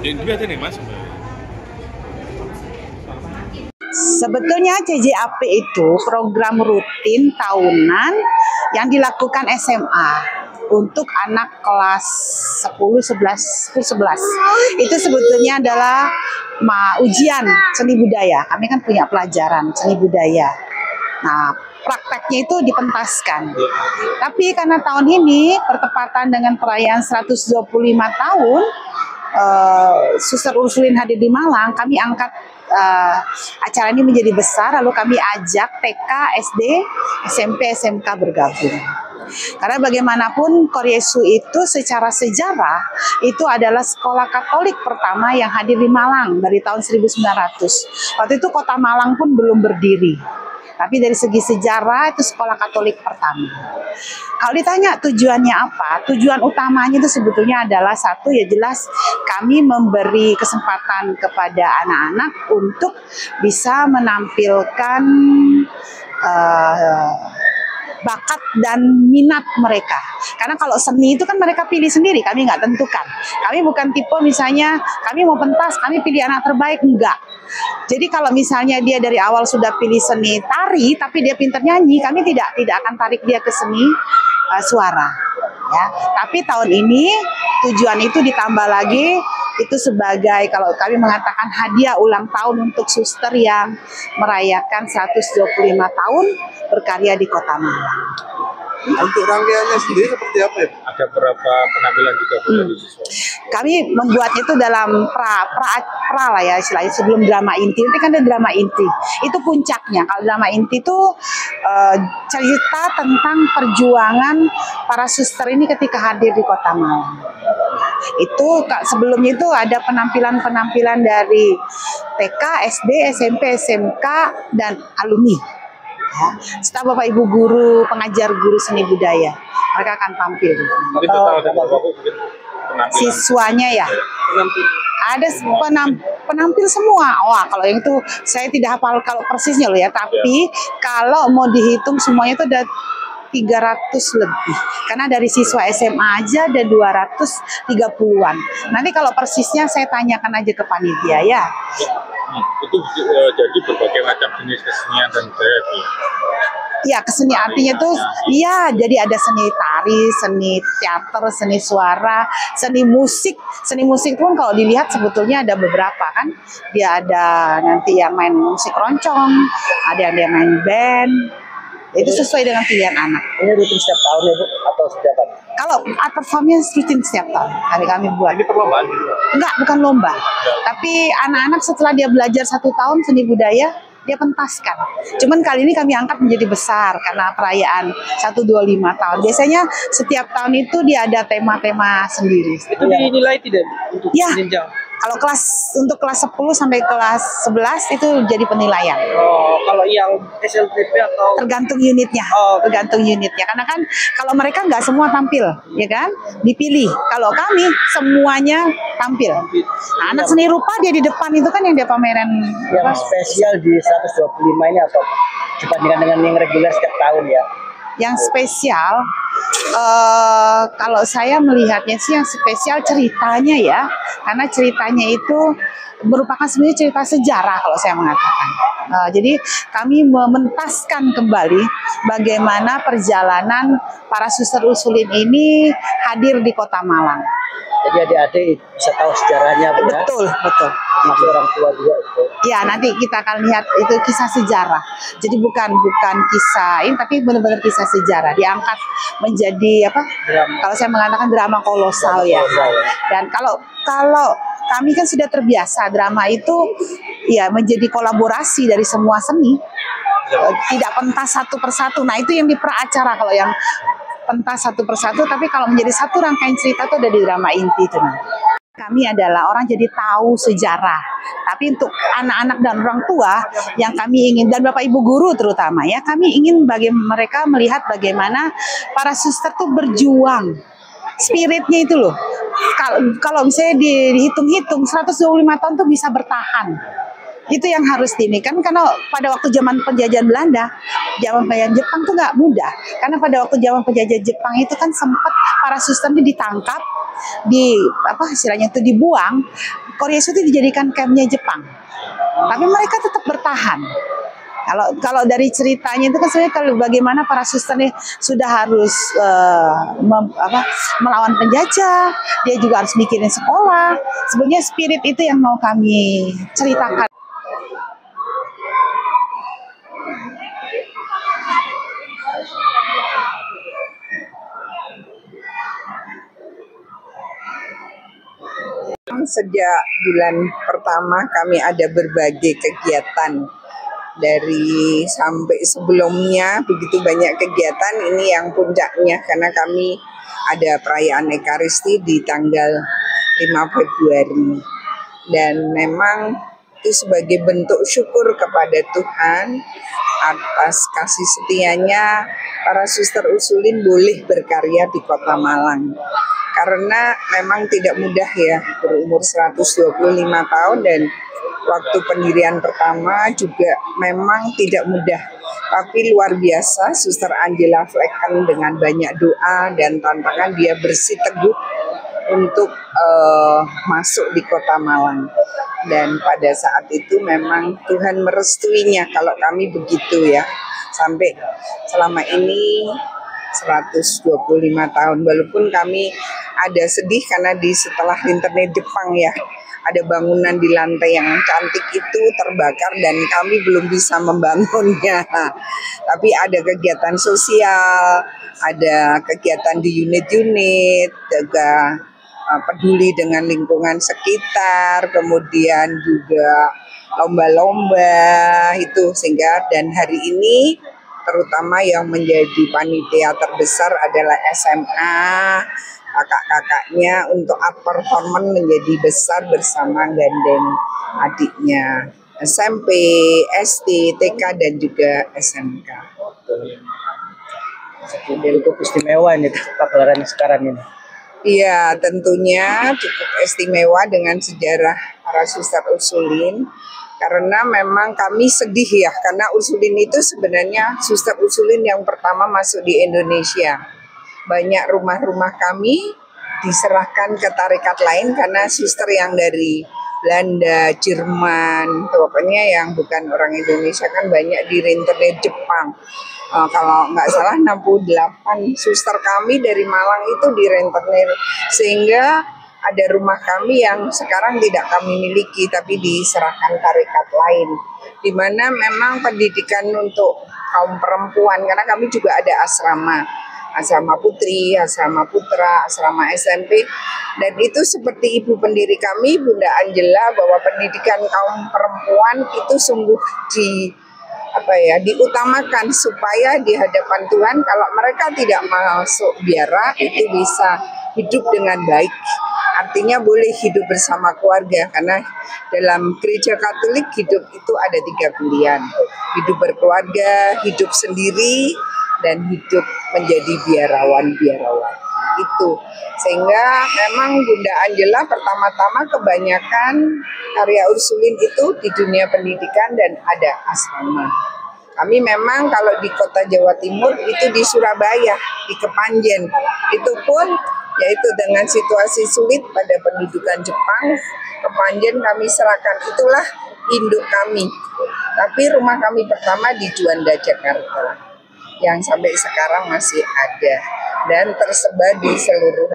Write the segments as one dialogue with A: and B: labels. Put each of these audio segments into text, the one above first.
A: Yang juga ada nih mas.
B: Sebetulnya CJAP itu program rutin tahunan yang dilakukan SMA untuk anak kelas 10, 11. Itu sebetulnya adalah ujian seni budaya. Kami kan punya pelajaran seni budaya. Nah, prakteknya itu dipentaskan. Tapi karena tahun ini bertepatan dengan perayaan 125 tahun Suster Ursulin hadir di Malang, kami angkat acara ini menjadi besar, lalu kami ajak TK, SD, SMP, SMK bergabung. Karena bagaimanapun Koryesu itu secara sejarah itu adalah sekolah Katolik pertama yang hadir di Malang dari tahun 1900. Waktu itu kota Malang pun belum berdiri. Tapi dari segi sejarah itu sekolah Katolik pertama. Kalau ditanya tujuannya apa? Tujuan utamanya itu sebetulnya adalah satu, ya jelas kami memberi kesempatan kepada anak-anak untuk bisa menampilkan bakat dan minat mereka. Karena kalau seni itu kan mereka pilih sendiri, kami nggak tentukan. Kami bukan tipe misalnya kami mau pentas, kami pilih anak terbaik, enggak. Jadi kalau misalnya dia dari awal sudah pilih seni tari, tapi dia pintar nyanyi, kami tidak akan tarik dia ke seni suara. Ya. Tapi tahun ini tujuan itu ditambah lagi, itu sebagai kalau kami mengatakan hadiah ulang tahun untuk suster yang merayakan 125 tahun berkarya di Kota Malang.
C: Untuk rangkaiannya sendiri seperti apa ya? Ada berapa penampilan juga dari siswa?
B: Kami membuat itu dalam pra lah ya istilahnya, sebelum drama inti. Nanti kan ada drama inti. Itu puncaknya. Kalau drama inti itu cerita tentang perjuangan para suster ini ketika hadir di Kota Malang. Itu sebelumnya itu ada penampilan-penampilan dari TK, SD, SMP, SMK dan alumni. Ya. Setelah Bapak Ibu guru, pengajar guru seni budaya, mereka akan tampil. Siswanya ya, ada penampil semua. Wah, kalau yang itu saya tidak hafal kalau persisnya loh ya. Tapi kalau mau dihitung semuanya itu ada 300 lebih. Karena dari siswa SMA aja ada 230-an. Nanti kalau persisnya saya tanyakan aja ke panitia ya.
A: Itu jadi berbagai macam jenis kesenian dan budaya.
B: Ya, kesenian artinya tuh ya jadi ada seni tari, seni teater, seni suara, seni musik. Seni musik pun kalau dilihat sebetulnya ada beberapa kan. Dia ada nanti yang main musik roncong, ada yang main band. Itu sesuai dengan pilihan anak.
D: Ini rutin setiap tahun ya Bu? Atau setiap tahun?
B: Kalau art performance rutin setiap tahun kami buat.
C: Ini perlombaan gitu?
B: Enggak, bukan lomba. Tapi anak-anak setelah dia belajar 1 tahun seni budaya, dia pentaskan. Cuman kali ini kami angkat menjadi besar karena perayaan 125 tahun. Biasanya setiap tahun itu dia ada tema-tema sendiri.
D: Itu dinilai tidak untuk jenjang?
B: Kalau untuk kelas 10 sampai kelas 11 itu jadi penilaian.
D: Oh, kalau yang SLTP atau
B: tergantung unitnya. Tergantung unitnya. Karena kan kalau mereka nggak semua tampil, ya kan? Dipilih. Kalau kami semuanya tampil. Nah, anak seni rupa dia di depan itu kan yang dia pameran.
D: Yang spesial di 125 ini apa? Dibandingkan dengan yang reguler setiap tahun ya.
B: Yang spesial, kalau saya melihatnya sih yang spesial ceritanya ya, karena ceritanya itu merupakan sebenarnya cerita sejarah kalau saya mengatakan. Jadi kami mementaskan kembali bagaimana perjalanan para suster Ursulin ini hadir di Kota Malang.
D: Jadi adik-adik bisa tahu sejarahnya, Bu, ya?
B: Betul.
D: Masuk orang tua juga itu.
B: Ya, nanti kita akan lihat itu kisah sejarah. Jadi bukan kisah ini, tapi benar-benar kisah sejarah. Diangkat menjadi apa? Kalau saya mengatakan drama kolosal ya. Dan kalau kami kan sudah terbiasa drama itu ya menjadi kolaborasi dari semua seni. Tidak pentas satu persatu. Nah, itu yang di pra-acara kalau yang pentas satu persatu, tapi kalau menjadi satu rangkaian cerita itu ada di drama inti itu. Kami adalah orang jadi tahu sejarah, tapi untuk anak-anak dan orang tua yang kami ingin, dan Bapak Ibu guru terutama ya, kami ingin mereka melihat bagaimana para suster tuh berjuang, spiritnya itu loh. Kalau misalnya dihitung-hitung 125 tahun tuh bisa bertahan. Itu yang harus ini kan, karena pada waktu zaman penjajahan Belanda, zaman penjajahan Jepang tuh nggak mudah. Karena pada waktu zaman penjajahan Jepang itu kan sempat para suster ini ditangkap, istilahnya itu dibuang. Korea itu dijadikan kampnya Jepang. Tapi mereka tetap bertahan. Kalau dari ceritanya itu kan sebenarnya kalau bagaimana para suster ini sudah harus melawan penjajah, dia juga harus mikirin sekolah. Sebenarnya spirit itu yang mau kami ceritakan.
E: Sejak bulan pertama kami ada berbagai kegiatan, dari sampai sebelumnya begitu banyak kegiatan. Ini yang puncaknya karena kami ada perayaan Ekaristi di tanggal 5 Februari dan memang itu sebagai bentuk syukur kepada Tuhan atas kasih setianya para suster Ursulin boleh berkarya di Kota Malang. Karena memang tidak mudah ya, berumur 125 tahun dan waktu pendirian pertama juga memang tidak mudah. Tapi luar biasa, Suster Angela Flecken dengan banyak doa dan tantangan dia bersiteguh untuk masuk di Kota Malang. Dan pada saat itu memang Tuhan merestuinya kalau kami begitu ya. Sampai selama ini 125 tahun, walaupun kami ada sedih karena setelah internet Jepang ya, ada bangunan di lantai yang cantik itu terbakar dan kami belum bisa membangunnya. Tapi ada kegiatan sosial, ada kegiatan di unit-unit, juga peduli dengan lingkungan sekitar, kemudian juga lomba-lomba itu, sehingga dan hari ini terutama yang menjadi panitia terbesar adalah SMA, kakak-kakaknya untuk art performance menjadi besar bersama gandeng adiknya, SMP, SD, TK dan juga SMK.
D: Cukup istimewa ini pagelaran sekarang ini.
E: Iya, tentunya cukup istimewa dengan sejarah para suster Ursulin. Karena memang kami sedih ya, karena Ursulin itu sebenarnya suster Ursulin yang pertama masuk di Indonesia. Banyak rumah-rumah kami diserahkan ke tarekat lain karena suster yang dari Belanda, Jerman, pokoknya yang bukan orang Indonesia kan banyak di rentenir Jepang. Kalau nggak salah 68 suster kami dari Malang itu di rentenir, sehingga ada rumah kami yang sekarang tidak kami miliki tapi diserahkan tarekat lain, di mana memang pendidikan untuk kaum perempuan, karena kami juga ada asrama putri, asrama putra, asrama SMP, dan itu seperti ibu pendiri kami Bunda Angela, bahwa pendidikan kaum perempuan itu sungguh diutamakan supaya di hadapan Tuhan kalau mereka tidak masuk biara itu bisa hidup dengan baik. Artinya boleh hidup bersama keluarga, karena dalam gereja Katolik hidup itu ada 3 pilihan. Hidup berkeluarga, hidup sendiri, dan hidup menjadi biarawan-biarawan. Itu. Sehingga memang Bunda Angela pertama-tama kebanyakan karya Ursulin itu di dunia pendidikan dan ada asrama. Kami memang kalau di kota Jawa Timur itu di Surabaya, di Kepanjen. Itu pun yaitu dengan situasi sulit pada pendudukan Jepang, Kepanjen kami serahkan, itulah induk kami. Tapi rumah kami pertama di Juanda, Jakarta, yang sampai sekarang masih ada dan tersebar di seluruh.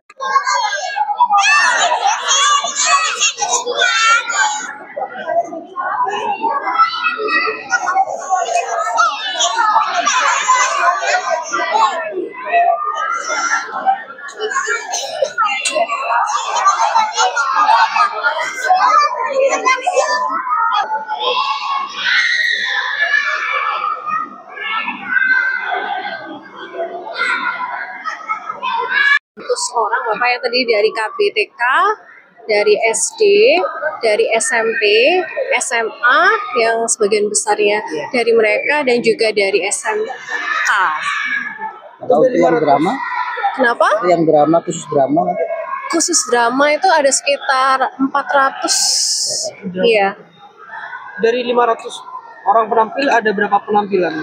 F: Orang Bapak yang tadi dari KBTK, dari SD, dari SMP, SMA yang sebagian besarnya dari mereka dan juga dari SMK.
D: Atau yang drama?
F: Kenapa?
D: Yang drama, khusus drama?
F: Khusus drama itu ada sekitar 400. Iya.
G: dari 500 orang penampil ada berapa penampilan?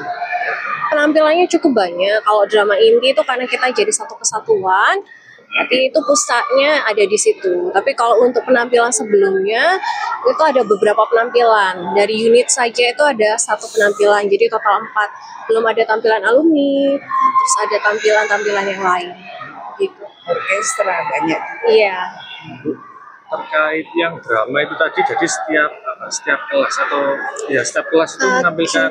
F: Penampilannya cukup banyak. Kalau drama indie itu karena kita jadi satu kesatuan, tapi itu pusatnya ada di situ. Tapi kalau untuk penampilan sebelumnya, itu ada beberapa penampilan. Dari unit saja itu ada 1 penampilan, jadi total 4. Belum ada tampilan alumni, terus ada tampilan-tampilan yang lain. Gitu.
E: Orkestra banyak.
F: Iya.
A: Terkait yang drama itu tadi, jadi setiap kelas atau ya setiap kelas itu menampilkan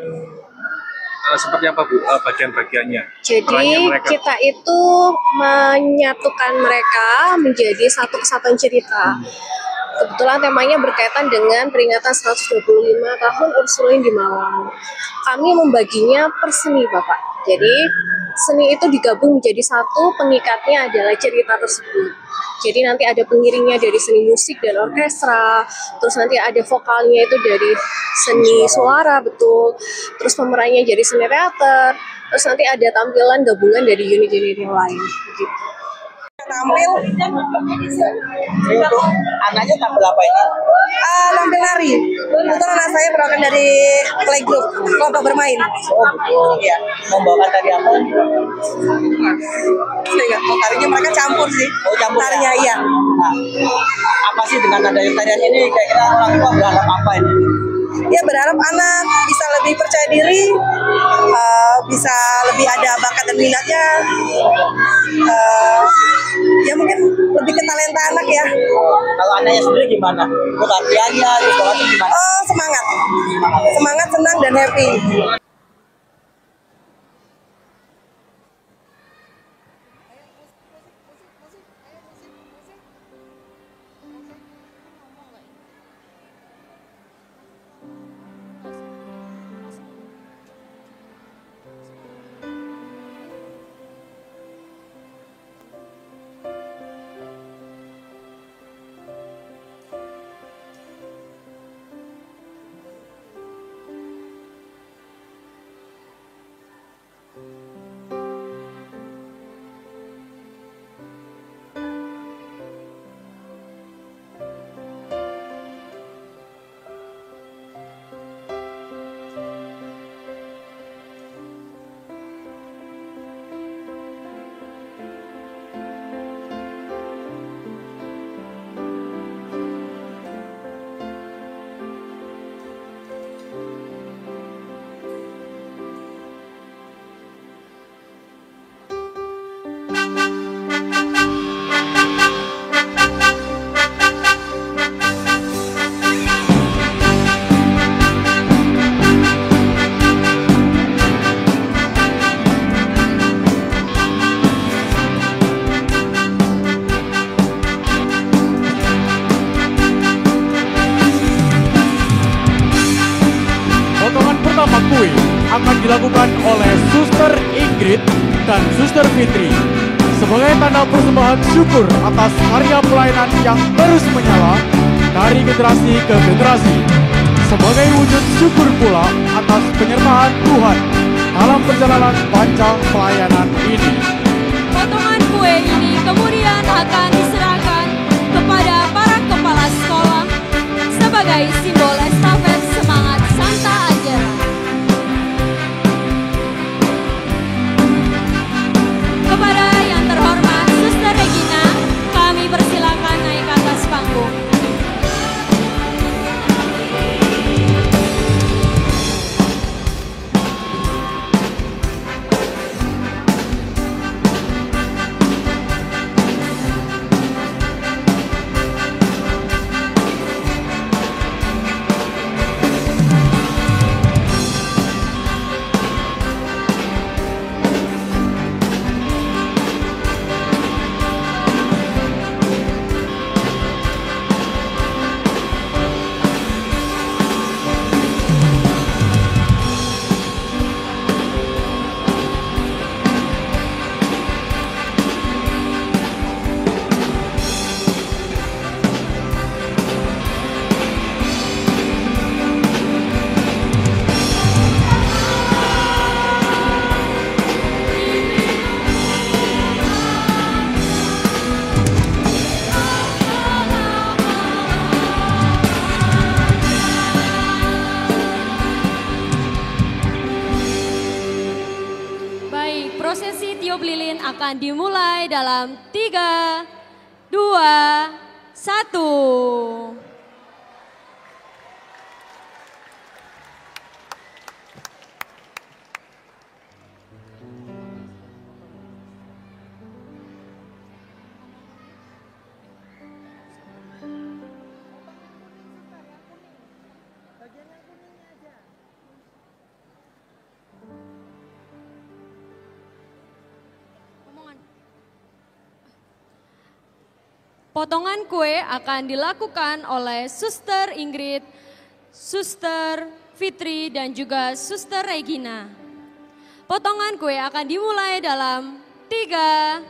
A: seperti apa Bu bagian-bagiannya?
F: Jadi kita itu menyatukan mereka menjadi satu kesatuan cerita. Kebetulan temanya berkaitan dengan peringatan 125 tahun Ursulin di Malang. Kami membaginya per seni, Bapak. Jadi seni itu digabung menjadi satu, pengikatnya adalah cerita tersebut. Jadi nanti ada pengiringnya dari seni musik dan orkestra, terus nanti ada vokalnya itu dari seni suara, betul. Terus pemerannya jadi seni teater, terus nanti ada tampilan gabungan dari unit-unit yang lain. Gitu.
B: Tampil
D: Untuk anaknya tampil apa ini?
B: tampil nari. Kebetulan anak saya berasal dari playgroup, kelompok bermain.
D: Oh betul.
B: Iya.
D: Membawakan tari apa?
B: Saya nggak tahu tarinya, mereka campur sih.
D: Oh campur.
B: Tarinya iya.
D: Nah, apa sih dengan adanya tarian ini kira-kira orang tua berharap apa ini?
B: Ya berharap anak bisa lebih percaya diri, bisa lebih ada bakat dan minatnya. Ya mungkin lebih ke talenta anak ya.
D: Kalau anaknya sendiri gimana? Untuk latihannya, sekolahnya gimana?
B: Oh semangat, semangat, senang dan happy.
H: Kue akan dilakukan oleh Suster Ingrid dan Suster Fitri sebagai tanda persembahan syukur atas karya pelayanan yang terus menyala dari generasi ke generasi, sebagai wujud syukur pula atas penyertaan Tuhan dalam perjalanan panjang pelayanan ini.
I: Potongan kue ini kemudian akan diserahkan kepada para kepala sekolah sebagai simbol estafet semangat Santa Ajaran. Kepada yang terhormat Suster Regina, kami persilakan naik ke atas panggung. Prosesi tiup lilin akan dimulai dalam 3, 2, 1. Potongan kue akan dilakukan oleh Suster Ingrid, Suster Fitri, dan juga Suster Regina. Potongan kue akan dimulai dalam 3,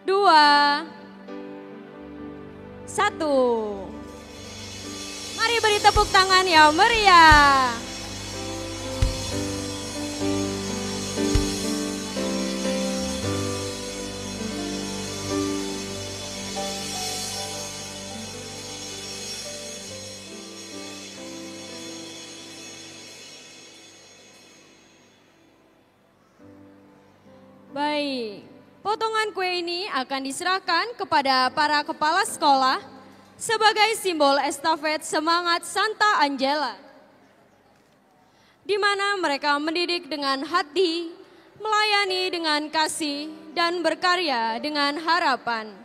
I: 2, 1. Mari beri tepuk tangan yang meriah. Baik, potongan kue ini akan diserahkan kepada para kepala sekolah sebagai simbol estafet semangat Santa Angela, di mana mereka mendidik dengan hati, melayani dengan kasih, dan berkarya dengan harapan.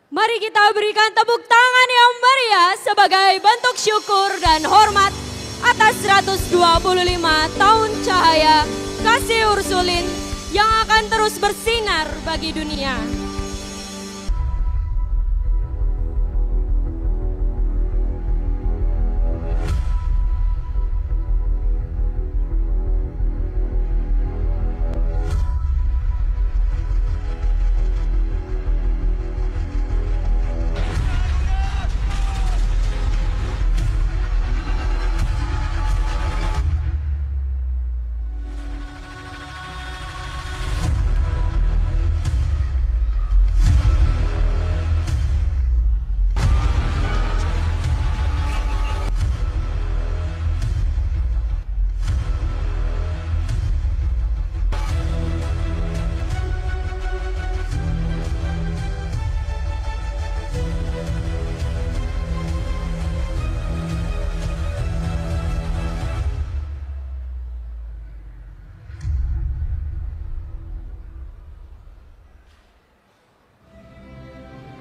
I: Mari kita berikan tepuk tangan yang meriah sebagai bentuk syukur dan hormat atas 125 tahun cahaya kasih Ursulin yang akan terus bersinar bagi dunia.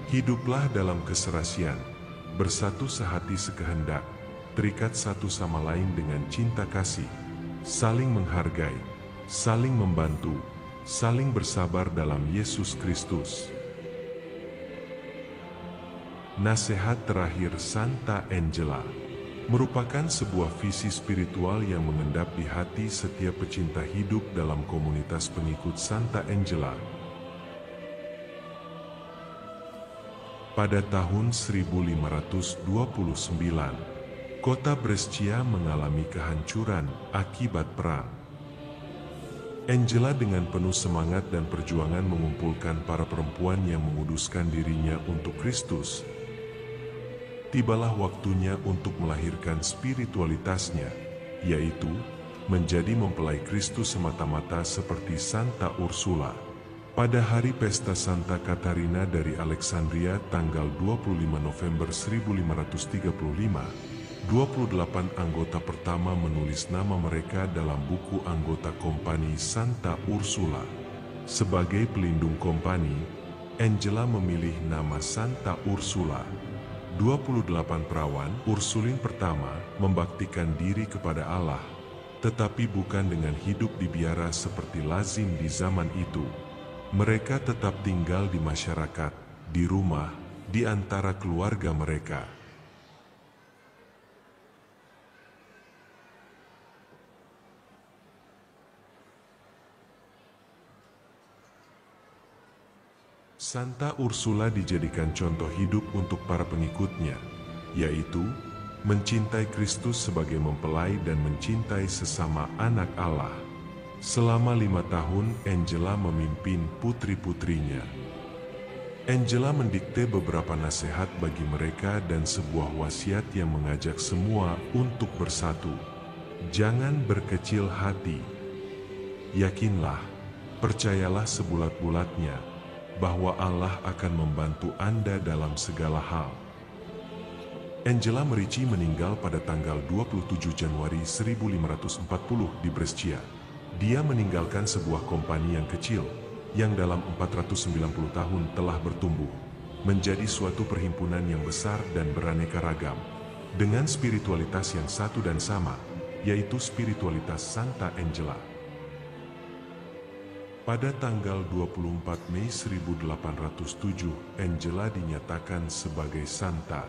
J: Hiduplah dalam keserasian, bersatu sehati sekehendak, terikat satu sama lain dengan cinta kasih, saling menghargai, saling membantu, saling bersabar dalam Yesus Kristus. Nasihat terakhir Santa Angela merupakan sebuah visi spiritual yang mengendap di hati setiap pecinta hidup dalam komunitas pengikut Santa Angela. Pada tahun 1529, kota Brescia mengalami kehancuran akibat perang. Angela dengan penuh semangat dan perjuangan mengumpulkan para perempuan yang menguduskan dirinya untuk Kristus. tibalah waktunya untuk melahirkan spiritualitasnya, yaitu menjadi mempelai Kristus semata-mata seperti Santa Ursula. Pada hari pesta Santa Katarina dari Alexandria tanggal 25 November 1535, 28 anggota pertama menulis nama mereka dalam buku anggota kompani Santa Ursula. Sebagai pelindung kompani, Angela memilih nama Santa Ursula. 28 perawan Ursulin pertama membaktikan diri kepada Allah, tetapi bukan dengan hidup di biara seperti lazim di zaman itu. Mereka tetap tinggal di masyarakat, di rumah, di antara keluarga mereka. Santa Ursula dijadikan contoh hidup untuk para pengikutnya, yaitu mencintai Kristus sebagai mempelai dan mencintai sesama anak Allah. Selama 5 tahun, Angela memimpin putri-putrinya. Angela mendikte beberapa nasihat bagi mereka dan sebuah wasiat yang mengajak semua untuk bersatu. Jangan berkecil hati. Yakinlah, percayalah sebulat-bulatnya, bahwa Allah akan membantu Anda dalam segala hal. Angela Merici meninggal pada tanggal 27 Januari 1540 di Brescia. Dia meninggalkan sebuah kompani yang kecil, yang dalam 490 tahun telah bertumbuh, menjadi suatu perhimpunan yang besar dan beraneka ragam, dengan spiritualitas yang satu dan sama, yaitu spiritualitas Santa Angela. Pada tanggal 24 Mei 1807, Angela dinyatakan sebagai Santa.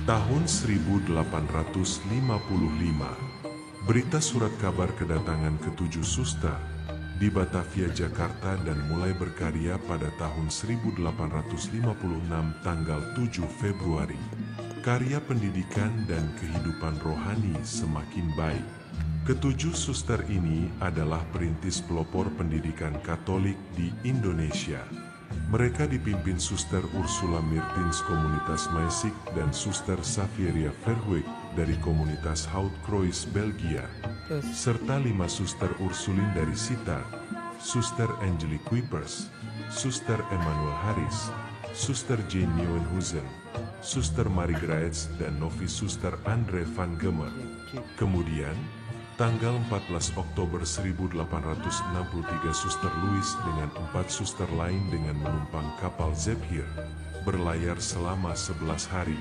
J: Tahun 1855, berita surat kabar kedatangan ketujuh suster di Batavia, Jakarta dan mulai berkarya pada tahun 1856 tanggal 7 Februari. Karya pendidikan dan kehidupan rohani semakin baik. Ketujuh suster ini adalah perintis pelopor pendidikan Katolik di Indonesia. Mereka dipimpin Suster Ursula Meertens komunitas Maisik dan Suster Xavieria Verhoek dari komunitas Houtkruis Belgia, serta 5 Suster Ursulin dari Sittard, Suster Angelique Kuipers, Suster Emmanuel Harris, Suster Jane Nieuwenhuizen, Suster Marie Graetz dan novis Suster Andre van Gemer. Kemudian, tanggal 14 Oktober 1863 Suster Louis dengan 4 suster lain dengan menumpang kapal Zephir, berlayar selama 11 hari,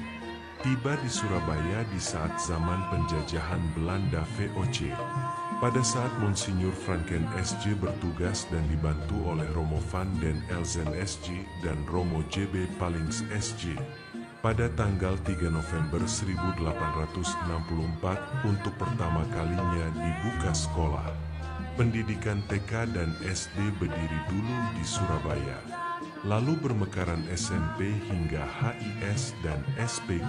J: tiba di Surabaya di saat zaman penjajahan Belanda VOC. Pada saat Monsinyur Franken SJ bertugas dan dibantu oleh Romo van den Elzen SJ dan Romo JB Palings SJ. Pada tanggal 3 November 1864 untuk pertama kalinya dibuka sekolah. Pendidikan TK dan SD berdiri dulu di Surabaya, lalu bermekaran SMP hingga HIS dan SPG.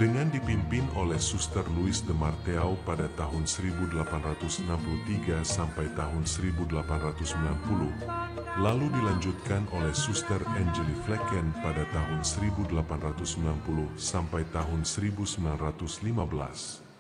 J: Dengan dipimpin oleh Suster Louis de Marteau pada tahun 1863 sampai tahun 1890, lalu dilanjutkan oleh Suster Angelique Vlecken pada tahun 1890 sampai tahun 1915.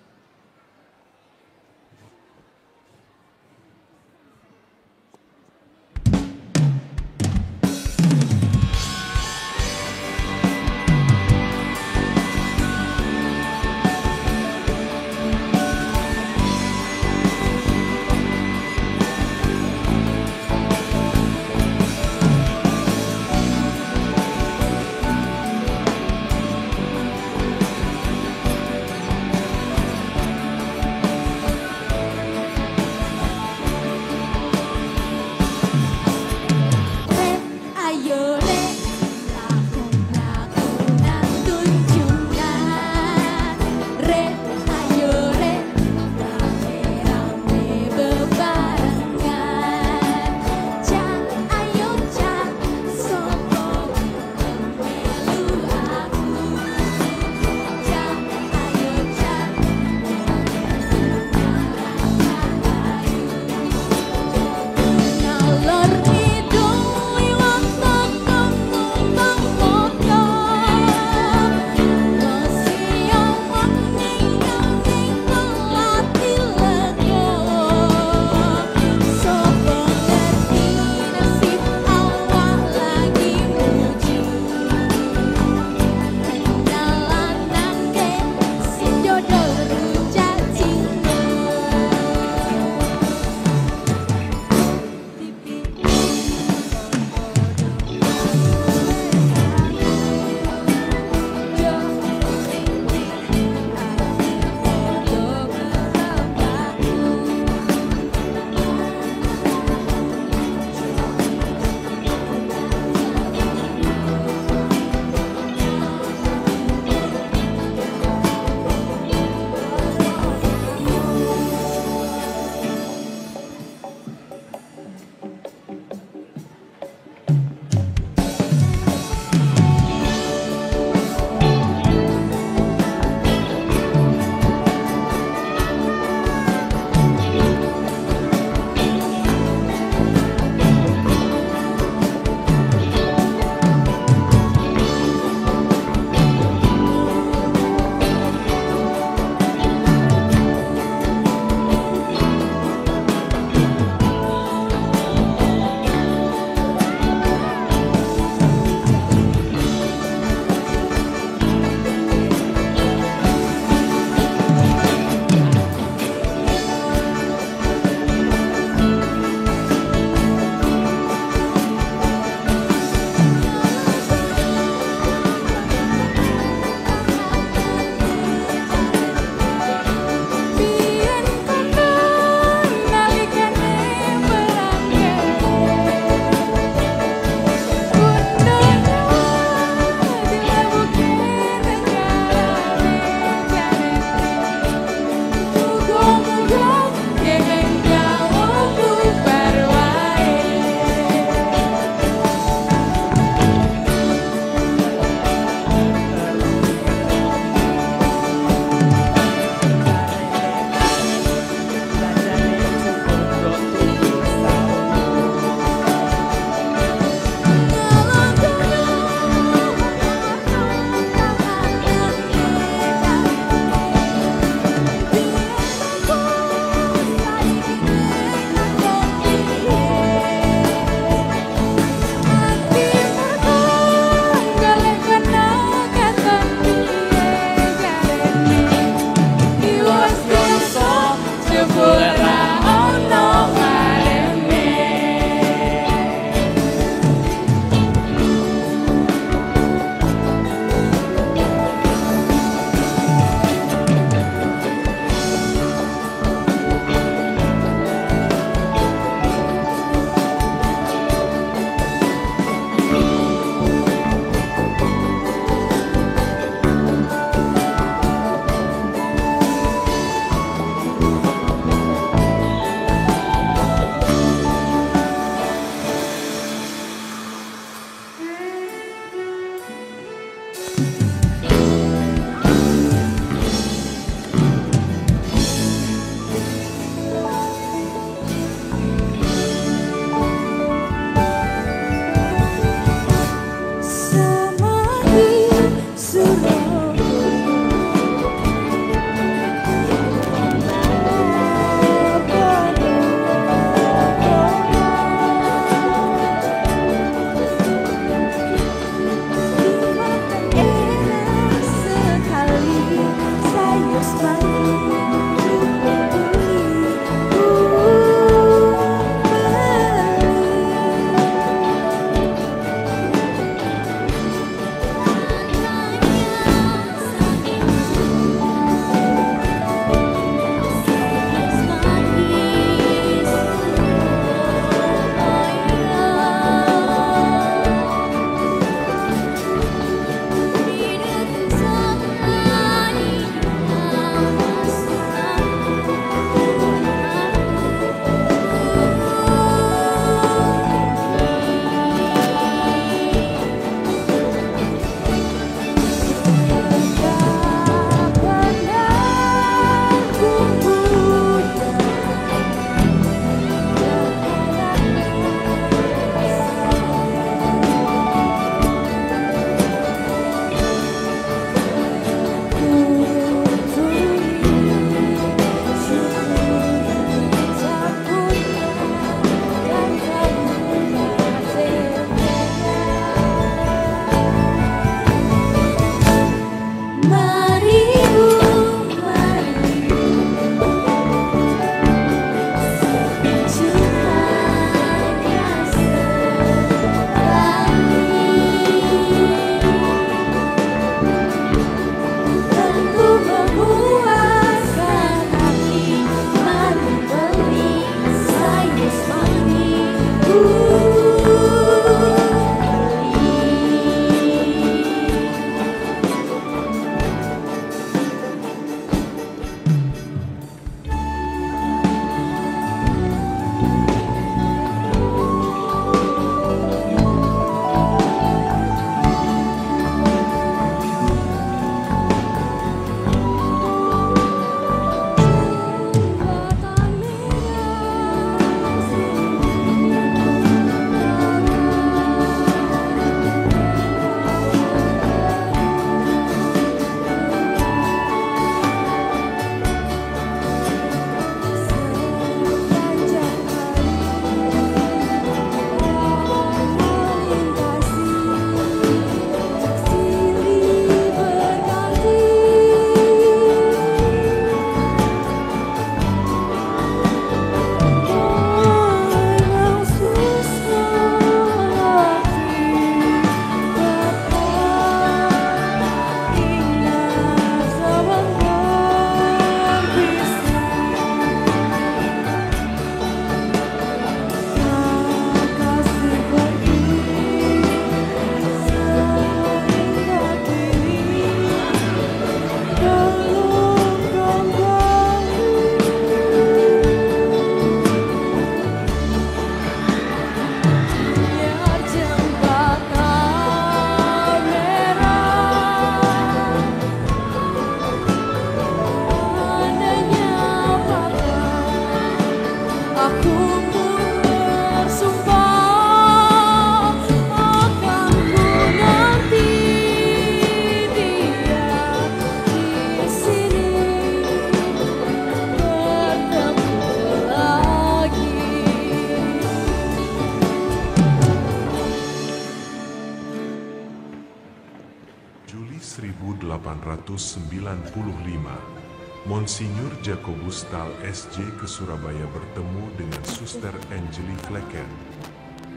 J: Monsinyur Jacobus Tal SJ ke Surabaya bertemu dengan Suster Angeli Flecken,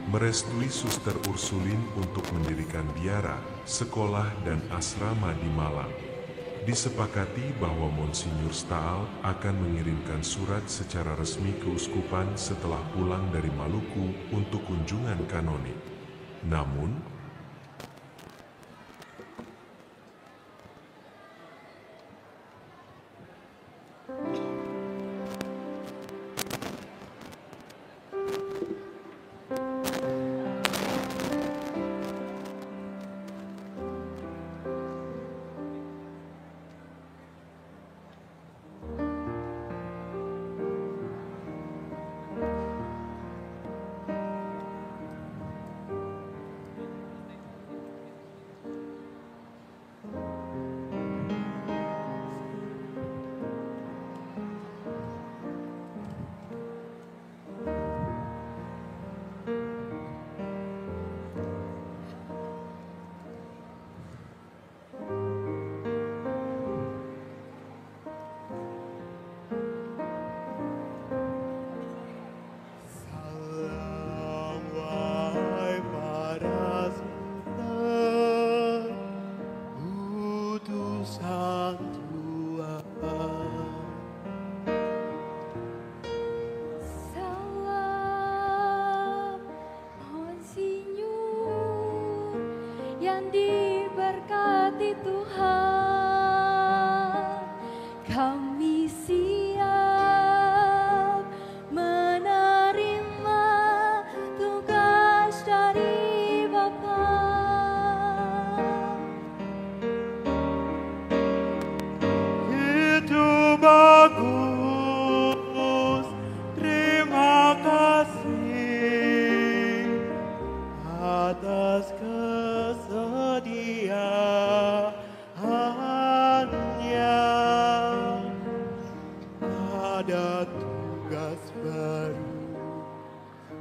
J: merestui Suster Ursulin untuk mendirikan biara, sekolah dan asrama di Malang. Disepakati bahwa Monsinyur Staal akan mengirimkan surat secara resmi ke uskupan setelah pulang dari Maluku untuk kunjungan kanonik. Namun,
K: yang diberkati Tuhan, kami siap menerima tugas dari Bapa.
L: Itu bagus, terima kasih atas kesediaannya. Ada tugas baru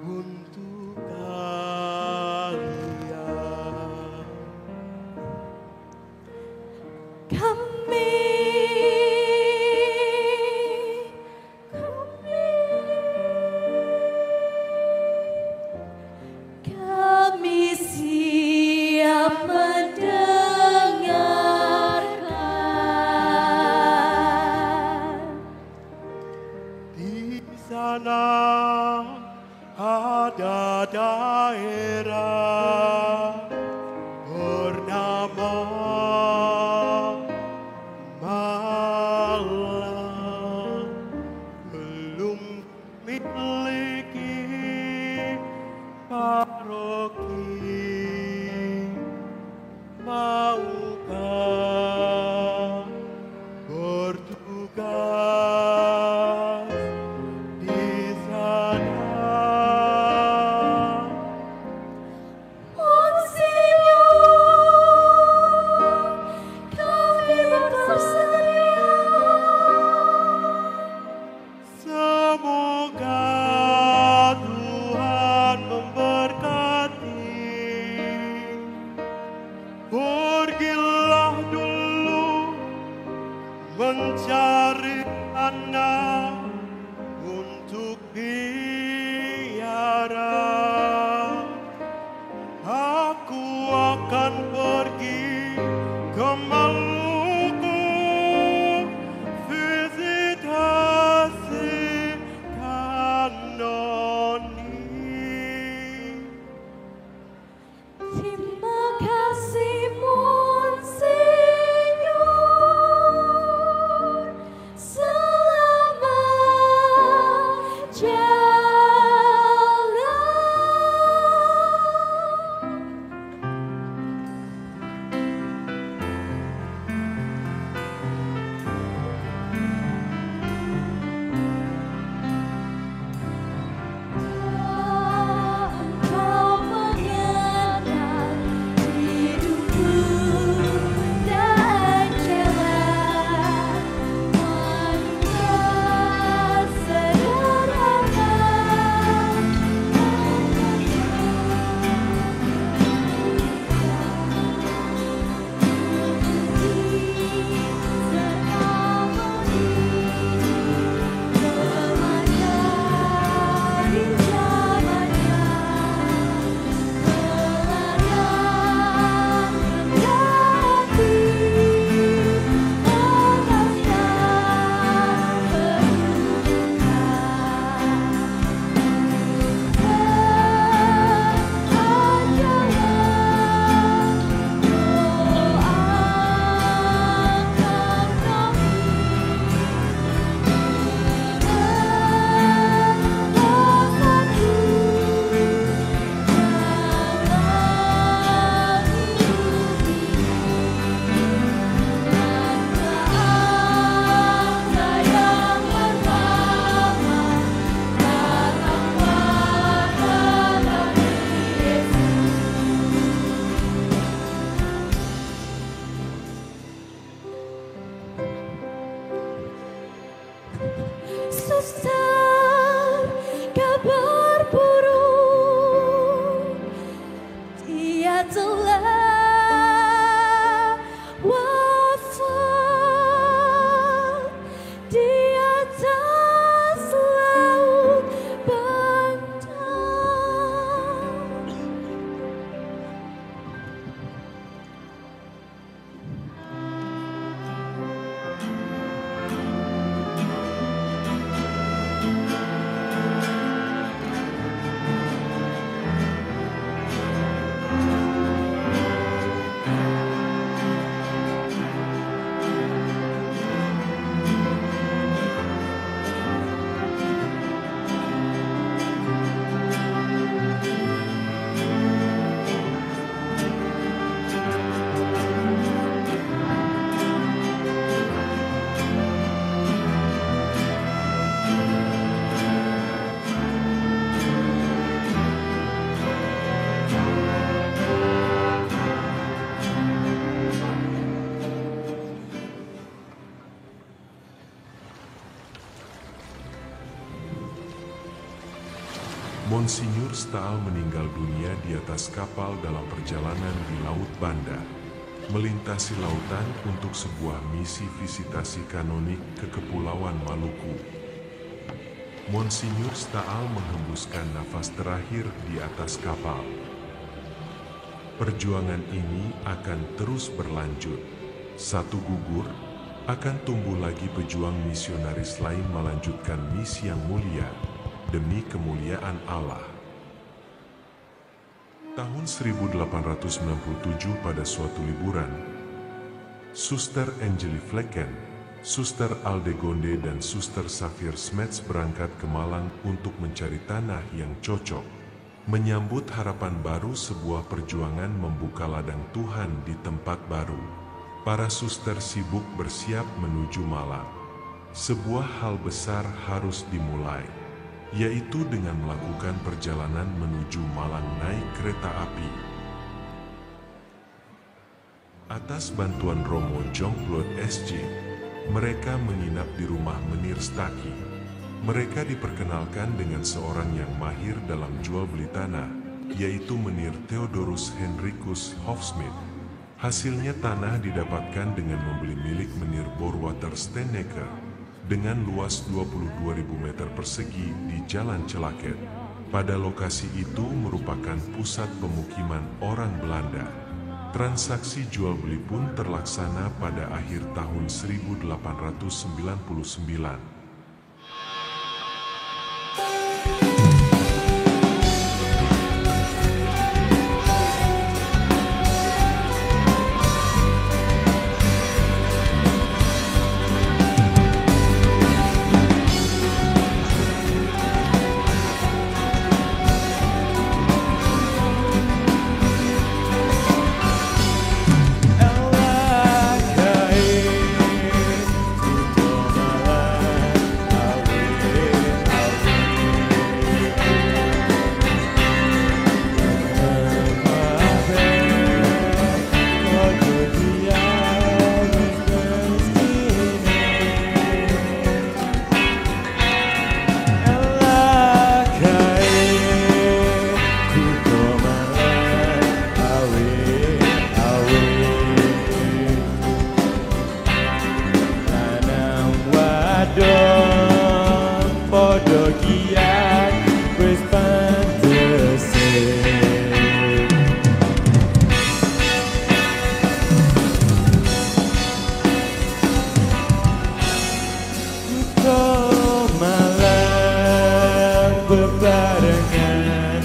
L: untuk kalian.
K: Kami siap mendengarkan.
L: Di sana ada daerah bernama Malang, belum memiliki paroki. Maukah bertugas di sana?
K: Monsinyur, kami bersedia.
L: Semoga Tuhan memberkati. Pergilah dulu mencari anak untuk biara. Aku akan pergi ke Maluku, visitasi kanonik.
K: Terima kasih Monsinyur, selamat Suster, kabar buruk, dia telah wafat di atas laut bandang.
J: Monsinyur Staal meninggal dunia di atas kapal dalam perjalanan di Laut Banda, melintasi lautan untuk sebuah misi visitasi kanonik ke Kepulauan Maluku. Monsinyur Staal menghembuskan nafas terakhir di atas kapal. Perjuangan ini akan terus berlanjut. Satu gugur, akan tumbuh lagi pejuang misionaris lain melanjutkan misi yang mulia demi kemuliaan Allah. Tahun 1897 pada suatu liburan, Suster Angeli Flecken, Suster Aldegonde dan Suster Safir Smets berangkat ke Malang untuk mencari tanah yang cocok. Menyambut harapan baru, sebuah perjuangan membuka ladang Tuhan di tempat baru. Para suster sibuk bersiap menuju Malang. Sebuah hal besar harus dimulai, yaitu dengan melakukan perjalanan menuju Malang naik kereta api. Atas bantuan Romo Jongbloed SJ, mereka menginap di rumah Menir Staki. Mereka diperkenalkan dengan seorang yang mahir dalam jual beli tanah, yaitu Menir Theodorus Henricus Hofsmith. Hasilnya tanah didapatkan dengan membeli milik Menir Borwater Steenecker dengan luas 22.000 meter persegi di Jalan Celaket. Pada lokasi itu merupakan pusat pemukiman orang Belanda. Transaksi jual beli pun terlaksana pada akhir tahun 1899.
K: Bebarengan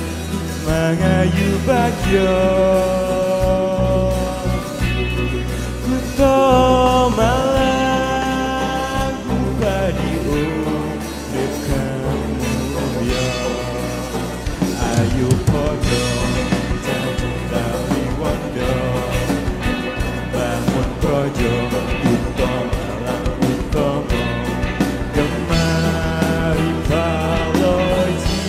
K: mengayu bagyo Kuto Malang Bupadi Dekan Mulya Ayu podo Candali wondo Bangun projo Kuto Malang Utomo Gemari Paloji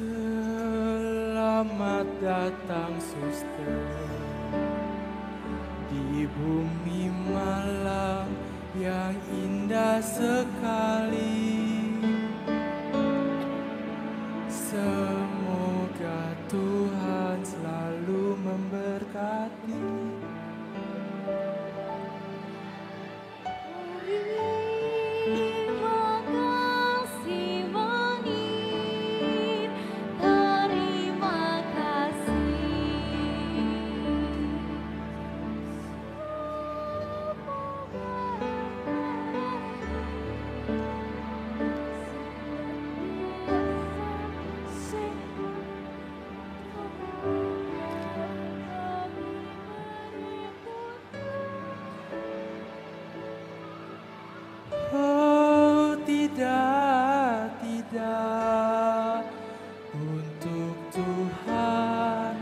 K: Selamat datang suster di bumi malam yang indah sekali. Semoga Tuhan selalu memberkati.
I: Terima kasih Mangir, terima kasih.
K: Oh tidak, tidak, untuk Tuhan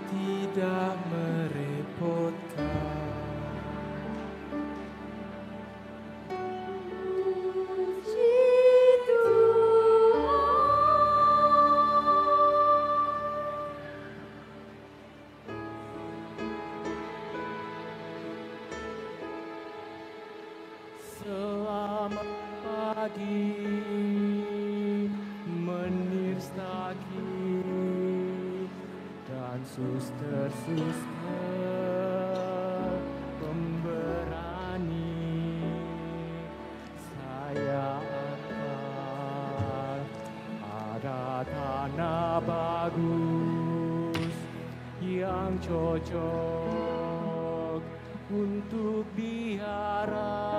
K: tidak merepotkan.
I: Puji Tuhan.
K: Selamat pagi, Menir Staki dan suster-suster pemberani. Saya akan ada tanah bagus yang cocok untuk biara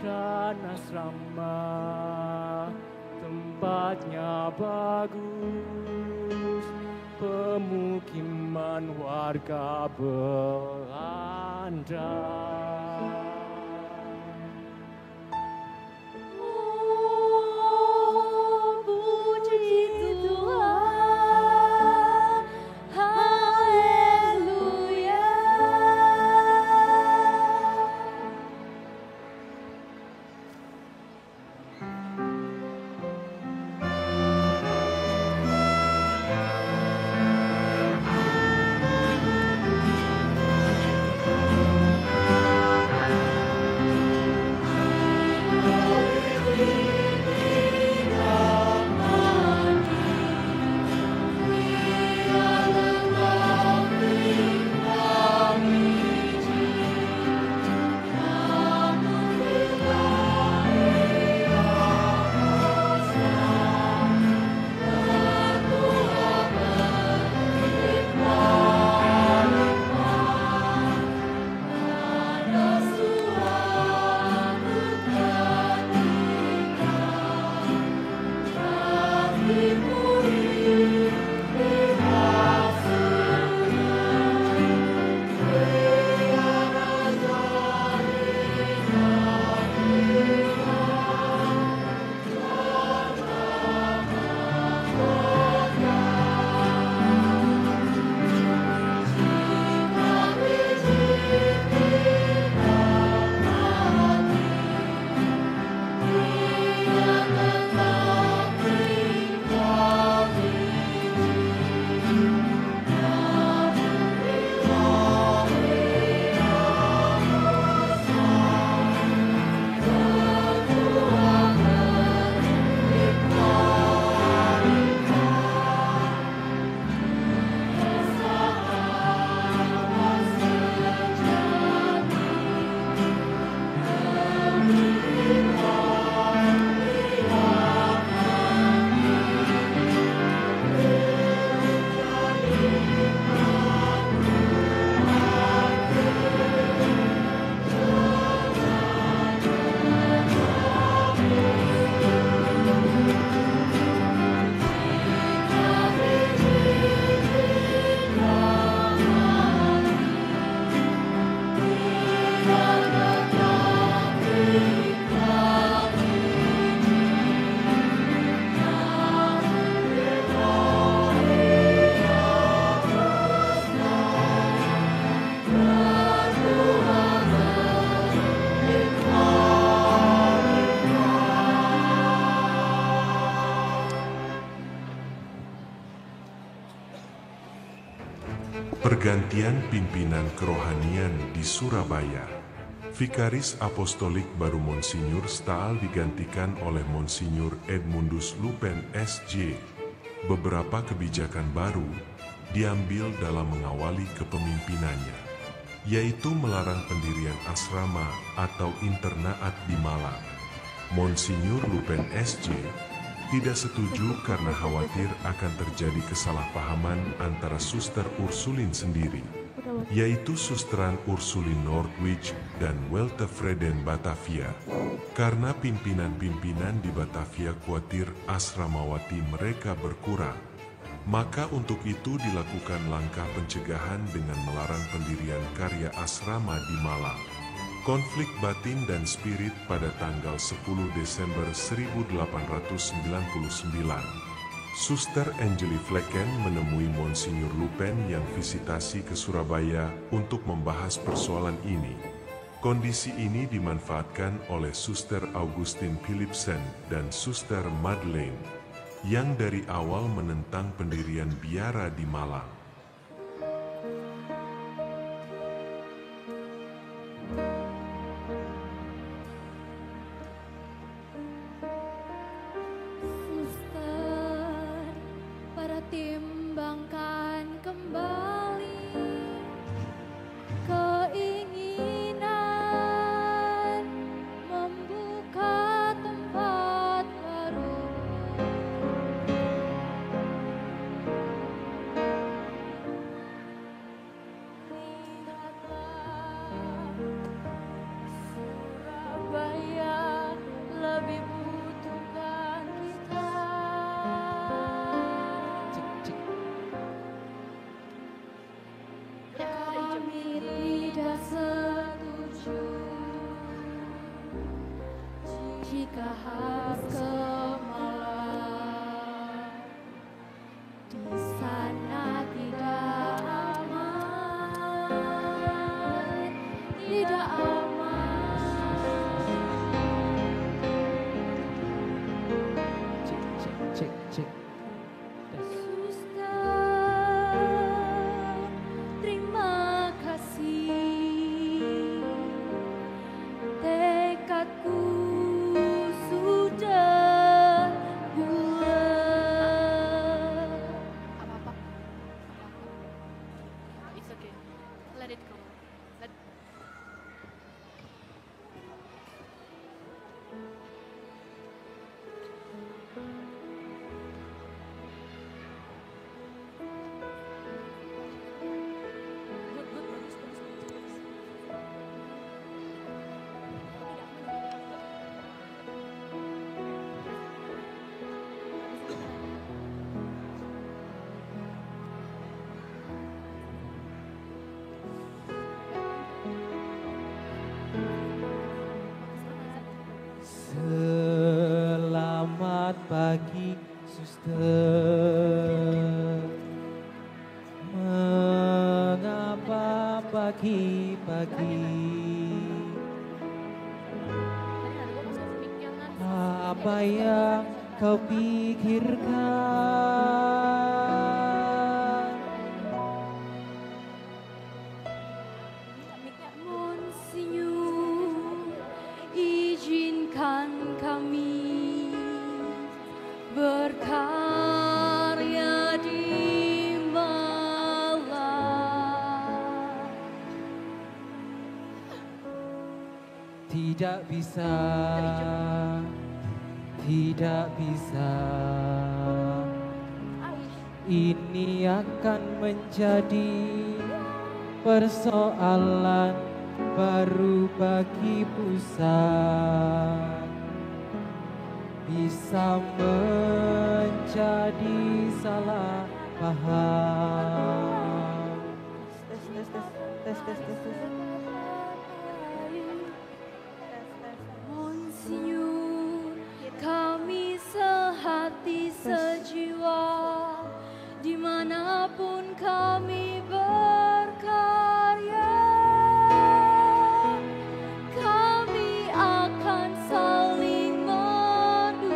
K: dan asrama. Tempatnya bagus, pemukiman warga Belanda.
I: Oh, puji Tuhan, haleluya.
J: Pergantian pimpinan kerohanian di Surabaya. Vikaris Apostolik baru Monsinyur Staal digantikan oleh Monsinyur Edmundus Lupen SJ. Beberapa kebijakan baru diambil dalam mengawali kepemimpinannya, yaitu melarang pendirian asrama atau internaat di Malang. Monsinyur Lupen SJ tidak setuju karena khawatir akan terjadi kesalahpahaman antara Suster Ursulin sendiri, yaitu Susteran Ursulin Nordwijk dan Weltevreden Batavia. Karena pimpinan-pimpinan di Batavia khawatir asramawati mereka berkurang, maka untuk itu dilakukan langkah pencegahan dengan melarang pendirian karya asrama di Malang. Konflik batin dan spirit pada tanggal 10 Desember 1899. Suster Angeli Flecken menemui Monsinyur Lupen yang visitasi ke Surabaya untuk membahas persoalan ini. Kondisi ini dimanfaatkan oleh Suster Augustin Philipsen dan Suster Madeleine, yang dari awal menentang pendirian biara di Malang.
M: Suster, pertimbangkan kembali keinginan membuka tempat baru. Surabaya lebih butuhkan kita. Kami tidak setuju jika harus ke Malang. Di sana tidak aman, tidak aman.
K: Cek.
M: Suster, terima kasih. Tekadku sudah bulat. Apa-apa. It's okay. Let it go.
K: Selamat pagi, Suster. Mengapa pagi-pagi? Apa yang kau pikirkan?
M: Monsinyur, izinkan kami berkarya di Malang.
K: Tidak bisa, tidak bisa. Ini akan menjadi persoalan baru bagi pusat. Bisa menjadi salah paham.
M: Monsinyur, kami sehati sejiwa, dimanapun kami berkarya, kami akan saling mendukung.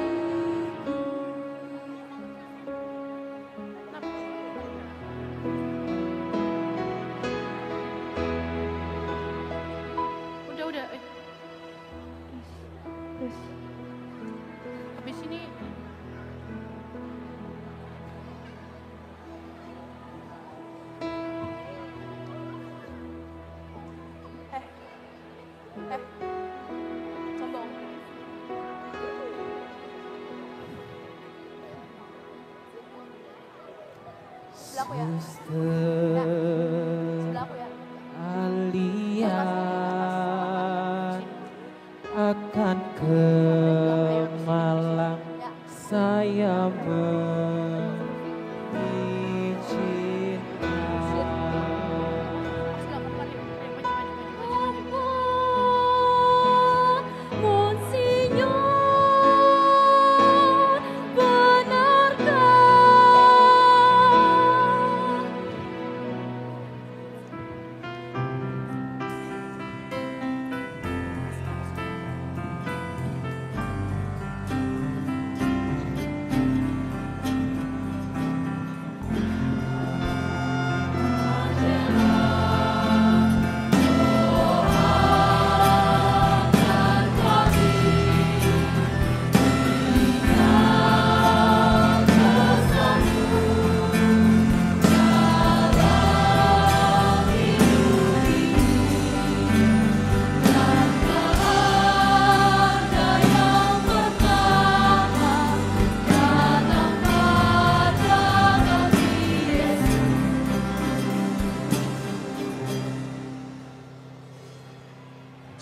K: Alian akan ke Malang, saya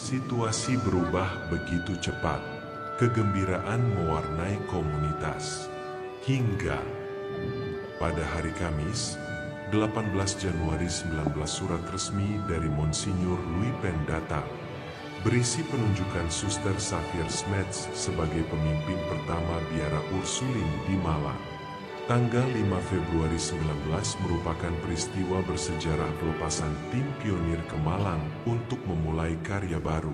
J: Situasi berubah begitu cepat, kegembiraan mewarnai komunitas. Hingga pada hari Kamis, 18 Januari 19 surat resmi dari Monsinyur Louis Pen datang, berisi penunjukan Suster Xavier Smets sebagai pemimpin pertama Biara Ursulin di Malang. Tanggal 5 Februari 19 merupakan peristiwa bersejarah pelepasan tim pionir ke Malang untuk memulai karya baru.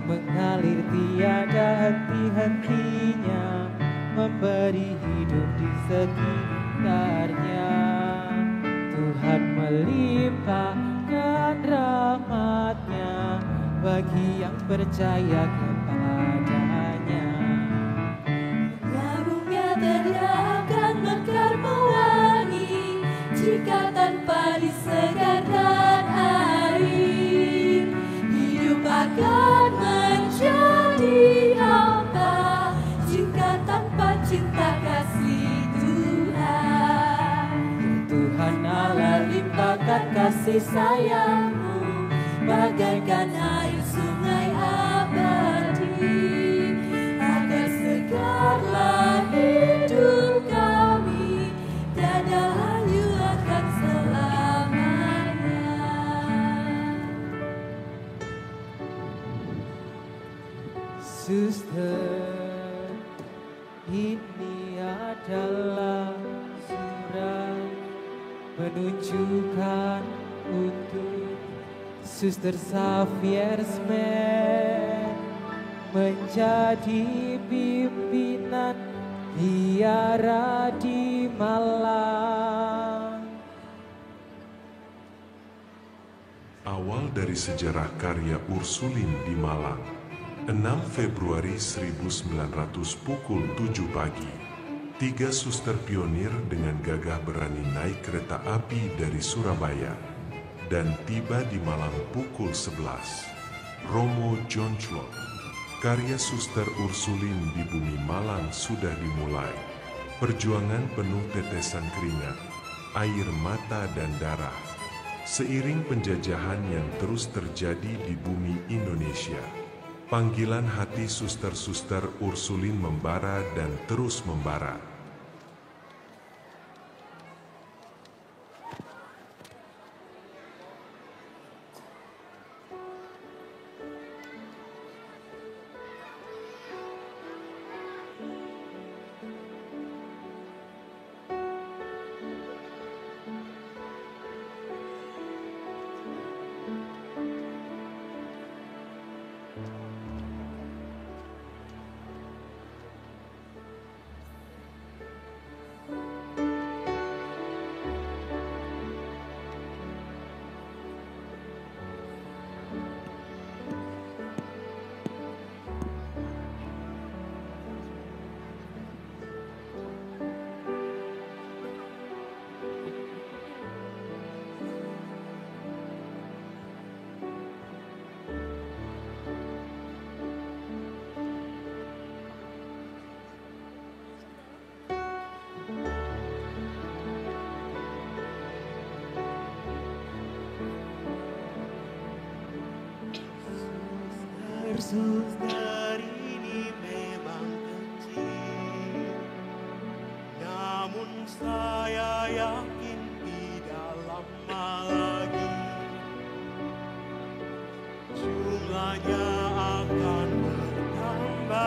K: Mengalir tiada henti-hentinya, memberi hidup di sekitarnya. Tuhan melimpahkan rahmat-Nya bagi yang percaya kepadanya.
M: Labungnya teriakan mekar mewangi, jika tanpa disegarkan air, hidup akan menjadi apa jika tanpa cinta kasih Tuhan.
K: Tuhan Allah limpahkan kasih sayang-Mu bagaikan air sungai abadi, agar segarlah hidup kami dan layu akan selamanya. Suster, ini adalah surat penunjukan untuk Suster Xavier Smets menjadi pimpinan biara di Malang.
J: Awal dari sejarah karya Ursulin di Malang. 6 Februari 1900 pukul 7 pagi. 3 suster pionir dengan gagah berani naik kereta api dari Surabaya. dan tiba di Malang pukul 11. Romo John Chlot, karya Suster Ursulin di bumi Malang sudah dimulai. Perjuangan penuh tetesan keringat, air mata dan darah. Seiring penjajahan yang terus terjadi di bumi Indonesia, panggilan hati suster-suster Ursulin membara dan terus membara.
L: Suster ini memang kecil, namun saya yakin tidak lama lagi jumlahnya akan bertambah.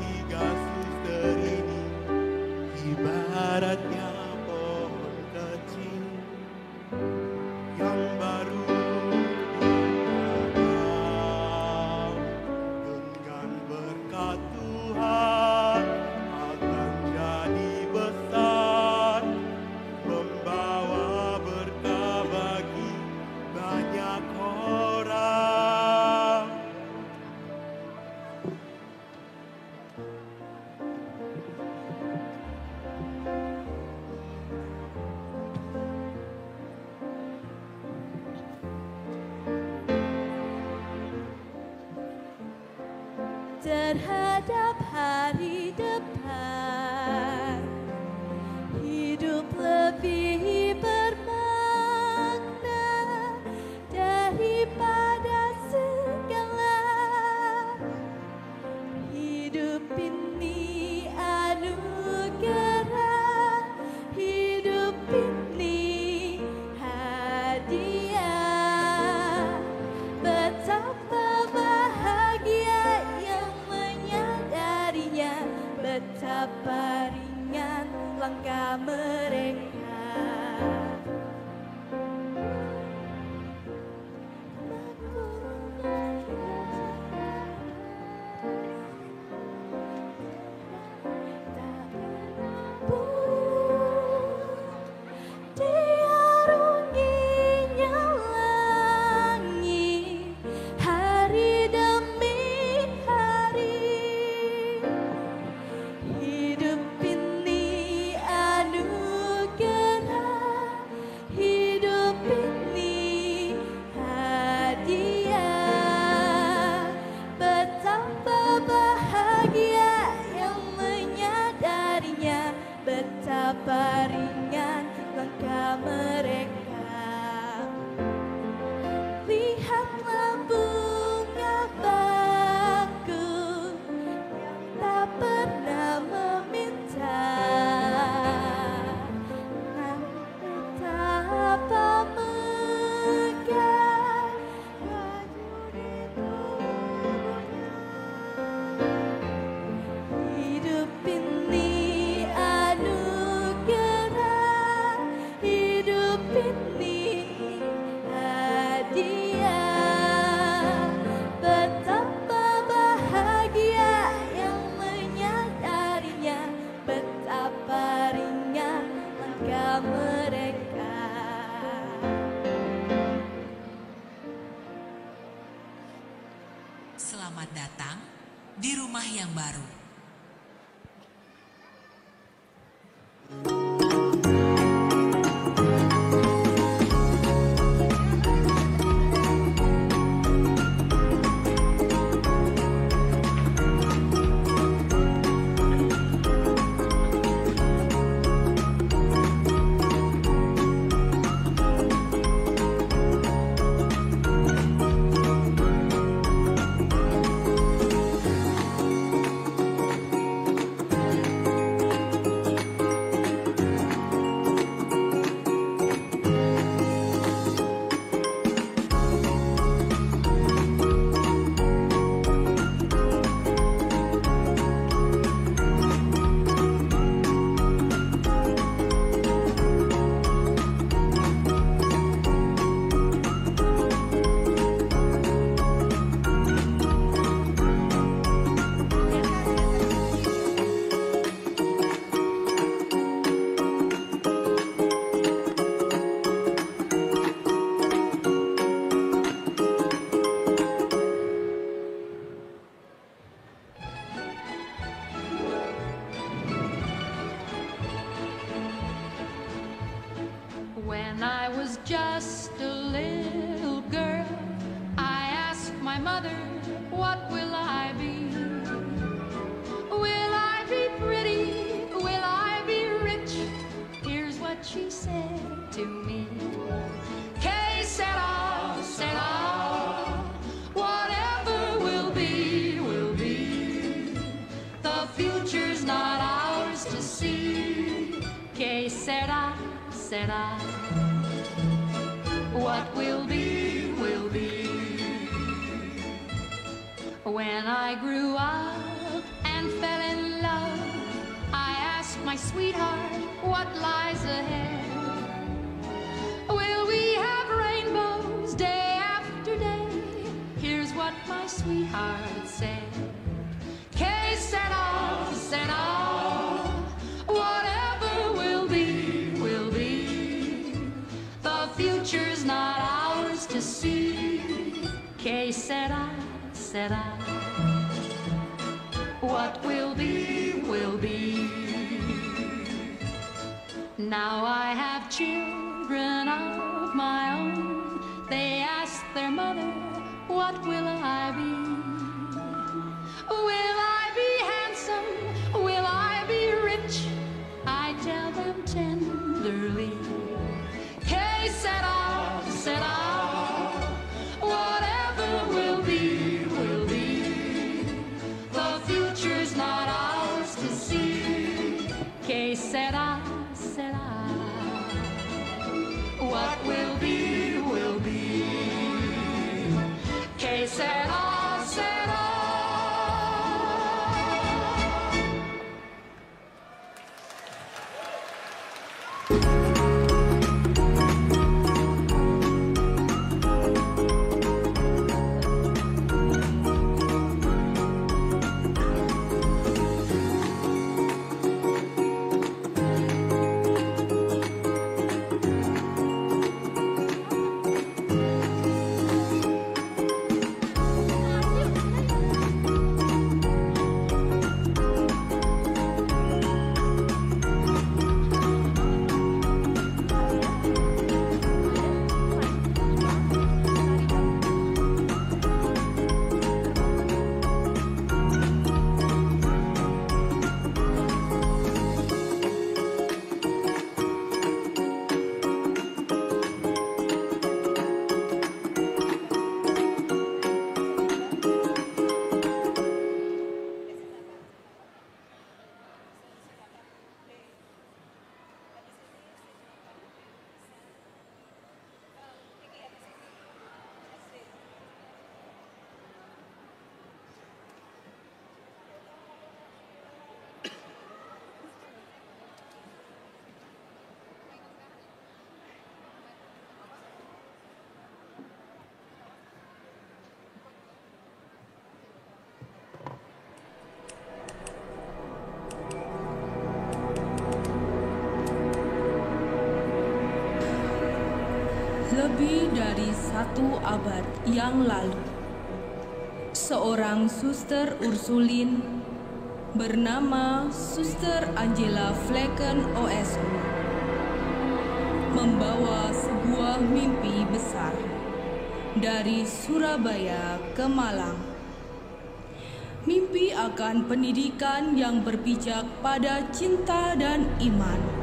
L: 3 suster ini ibaratnya pohon kecil yang baru Tuhan akan jadi besar, membawa berkah bagi banyak orang.
M: Terhadap hari depan, hidup lebih bermakna daripada segala. Hidup ini anugerah, hidup ini hadiah. Betapa bahagia yang menyadarinya, betapa ringan langkah mereka. Diaruninya langit hari demi hari. Hidup ini anugerah, hidup ini hadiah. Betapa bahagia yang menyadarinya, betapa ringan langkah mereka. Lihatlah bunga bakung yang tak pernah meminta, betapa megah prajurit tubuhnya. Hidup ini anugerah, hidup ini hadiah. Betapa bahagia yang menyadarinya, betapa ringan langkah mereka.
N: Selamat datang di rumah yang baru.
O: When I was just a little girl, I asked my mother, what will I be? Will I be pretty? Will I be rich? Here's what she said to me. Que sera, sera. Whatever will be, will be. The future's not ours to see. Que sera, sera. What will be, will be. When I grew up and fell in love, I asked my sweetheart what lies ahead. Will we have rainbows day after day? Here's what my sweetheart said. Que sera, sera. Whatever will be, will be. The future's not ours to see. Que sera, sera. What will be, will be. Now I have children of my own. They ask their mother, what will I be? Will I be handsome? Will I be rich? I tell them tenderly. Que sera, sera. Whatever will be, will be. The future's not ours to see. Que sera, sera. What will be, will be. Que sera, sera.
P: Lebih dari 1 abad yang lalu, seorang suster Ursulin bernama Suster Angela Flecken OSU membawa sebuah mimpi besar dari Surabaya ke Malang. Mimpi akan pendidikan yang berpijak pada cinta dan iman.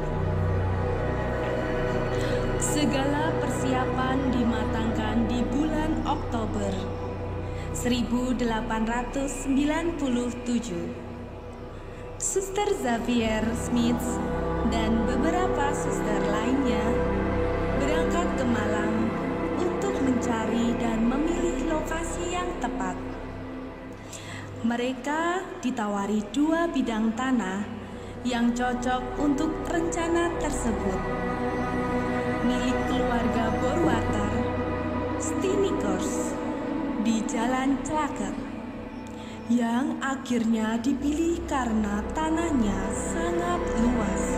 P: Segala persiapan dimatangkan di bulan Oktober 1897. Suster Xavier Smith dan beberapa suster lainnya berangkat ke Malang untuk mencari dan memilih lokasi yang tepat. Mereka ditawari 2 bidang tanah yang cocok untuk rencana tersebut, milik keluarga Borwater, Stinikers, di Jalan Celaket, yang akhirnya dipilih karena tanahnya sangat luas,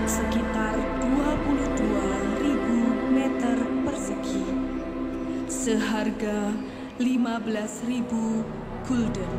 P: sekitar 22.000 meter persegi, seharga 15.000 gulden.